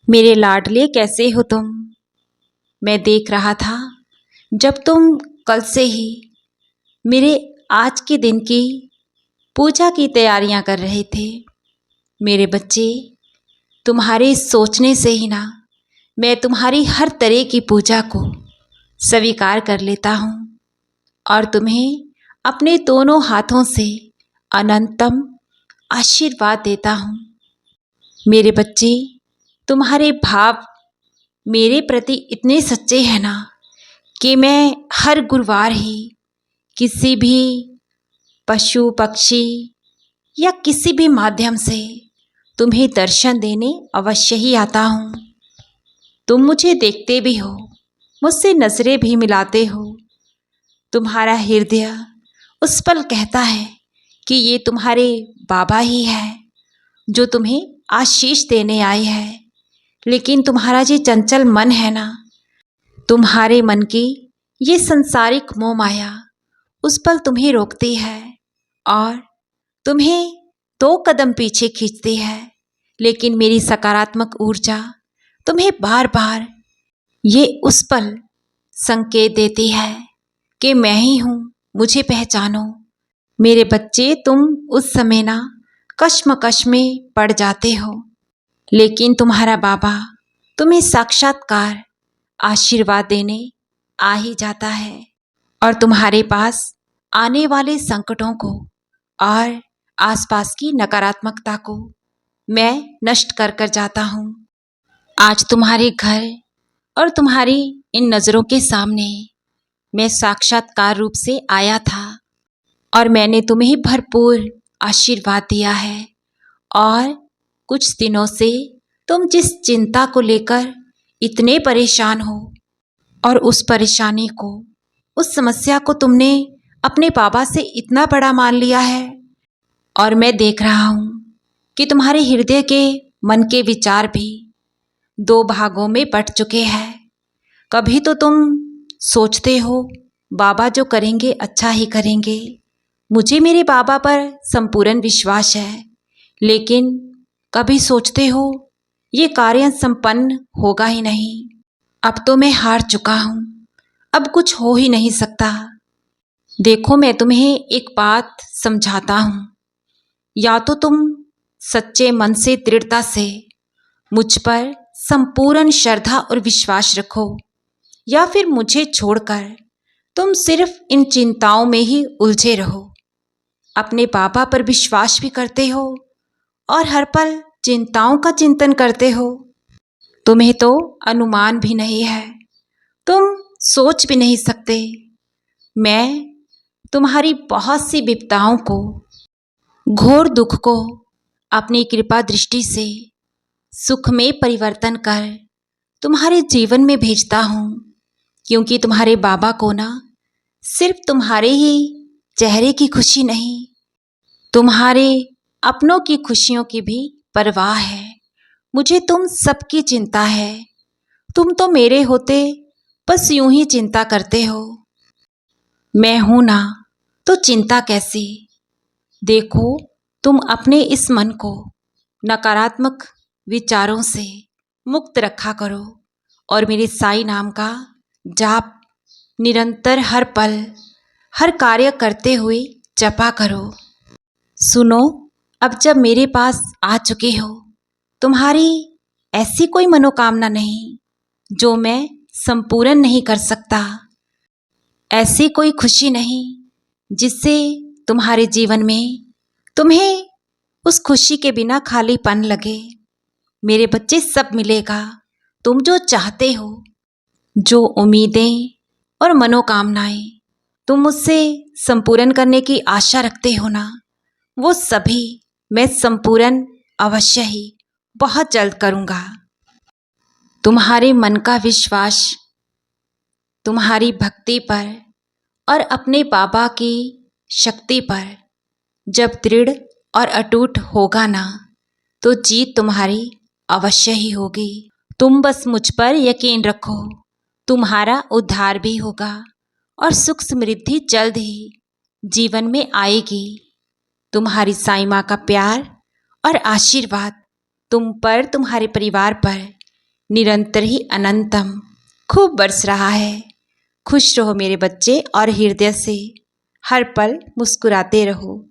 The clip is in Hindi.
मेरे लाडले कैसे हो तुम। मैं देख रहा था जब तुम कल से ही मेरे आज के दिन की पूजा की तैयारियां कर रहे थे। मेरे बच्चे, तुम्हारे सोचने से ही ना मैं तुम्हारी हर तरह की पूजा को स्वीकार कर लेता हूँ और तुम्हें अपने दोनों हाथों से अनंतम आशीर्वाद देता हूँ। मेरे बच्चे, तुम्हारे भाव मेरे प्रति इतने सच्चे हैं ना कि मैं हर गुरुवार ही किसी भी पशु पक्षी या किसी भी माध्यम से तुम्हें दर्शन देने अवश्य ही आता हूँ। तुम मुझे देखते भी हो, मुझसे नजरें भी मिलाते हो। तुम्हारा हृदय उस पल कहता है कि ये तुम्हारे बाबा ही है जो तुम्हें आशीष देने आए हैं। लेकिन तुम्हारा जो चंचल मन है ना, तुम्हारे मन की ये संसारिक मोह माया उस पल तुम्हें रोकती है और तुम्हें 2 कदम पीछे खींचती है। लेकिन मेरी सकारात्मक ऊर्जा तुम्हें बार बार ये उस पल संकेत देती है कि मैं ही हूँ, मुझे पहचानो। मेरे बच्चे, तुम उस समय ना कश्मकश में पड़ जाते हो, लेकिन तुम्हारा बाबा तुम्हें साक्षात्कार आशीर्वाद देने आ ही जाता है और तुम्हारे पास आने वाले संकटों को और आसपास की नकारात्मकता को मैं नष्ट कर कर जाता हूँ। आज तुम्हारे घर और तुम्हारी इन नज़रों के सामने मैं साक्षात्कार रूप से आया था और मैंने तुम्हें भरपूर आशीर्वाद दिया है। और कुछ दिनों से तुम जिस चिंता को लेकर इतने परेशान हो और उस परेशानी को, उस समस्या को तुमने अपने बाबा से इतना बड़ा मान लिया है और मैं देख रहा हूँ कि तुम्हारे हृदय के मन के विचार भी 2 भागों में बट चुके हैं। कभी तो तुम सोचते हो बाबा जो करेंगे अच्छा ही करेंगे, मुझे मेरे बाबा पर संपूर्ण विश्वास है। लेकिन कभी सोचते हो ये कार्य संपन्न होगा ही नहीं, अब तो मैं हार चुका हूँ, अब कुछ हो ही नहीं सकता। देखो, मैं तुम्हें एक बात समझाता हूँ, या तो तुम सच्चे मन से दृढ़ता से मुझ पर संपूर्ण श्रद्धा और विश्वास रखो, या फिर मुझे छोड़कर तुम सिर्फ इन चिंताओं में ही उलझे रहो। अपने बाबा पर विश्वास भी करते हो और हर पल चिंताओं का चिंतन करते हो। तुम्हें तो अनुमान भी नहीं है, तुम सोच भी नहीं सकते। मैं तुम्हारी बहुत सी विपदाओं को, घोर दुख को अपनी कृपा दृष्टि से सुख में परिवर्तन कर तुम्हारे जीवन में भेजता हूँ, क्योंकि तुम्हारे बाबा को ना सिर्फ तुम्हारे ही चेहरे की खुशी नहीं, तुम्हारे अपनों की खुशियों की भी परवाह है। मुझे तुम सबकी चिंता है। तुम तो मेरे होते बस यूं ही चिंता करते हो, मैं हूं ना तो चिंता कैसी। देखो, तुम अपने इस मन को नकारात्मक विचारों से मुक्त रखा करो और मेरे साईं नाम का जाप निरंतर हर पल हर कार्य करते हुए जपा करो। सुनो, अब जब मेरे पास आ चुके हो, तुम्हारी ऐसी कोई मनोकामना नहीं जो मैं संपूर्ण नहीं कर सकता, ऐसी कोई खुशी नहीं जिससे तुम्हारे जीवन में तुम्हें उस खुशी के बिना खालीपन लगे। मेरे बच्चे, सब मिलेगा। तुम जो चाहते हो, जो उम्मीदें और मनोकामनाएं तुम मुझसे संपूर्ण करने की आशा रखते हो ना, वो सभी मैं संपूर्ण अवश्य ही बहुत जल्द करूँगा। तुम्हारे मन का विश्वास तुम्हारी भक्ति पर और अपने बाबा की शक्ति पर जब दृढ़ और अटूट होगा ना, तो जीत तुम्हारी अवश्य ही होगी। तुम बस मुझ पर यकीन रखो, तुम्हारा उद्धार भी होगा और सुख समृद्धि जल्द ही जीवन में आएगी। तुम्हारी साईं माँ का प्यार और आशीर्वाद तुम पर, तुम्हारे परिवार पर निरंतर ही अनंतम खूब बरस रहा है। खुश रहो मेरे बच्चे और हृदय से हर पल मुस्कुराते रहो।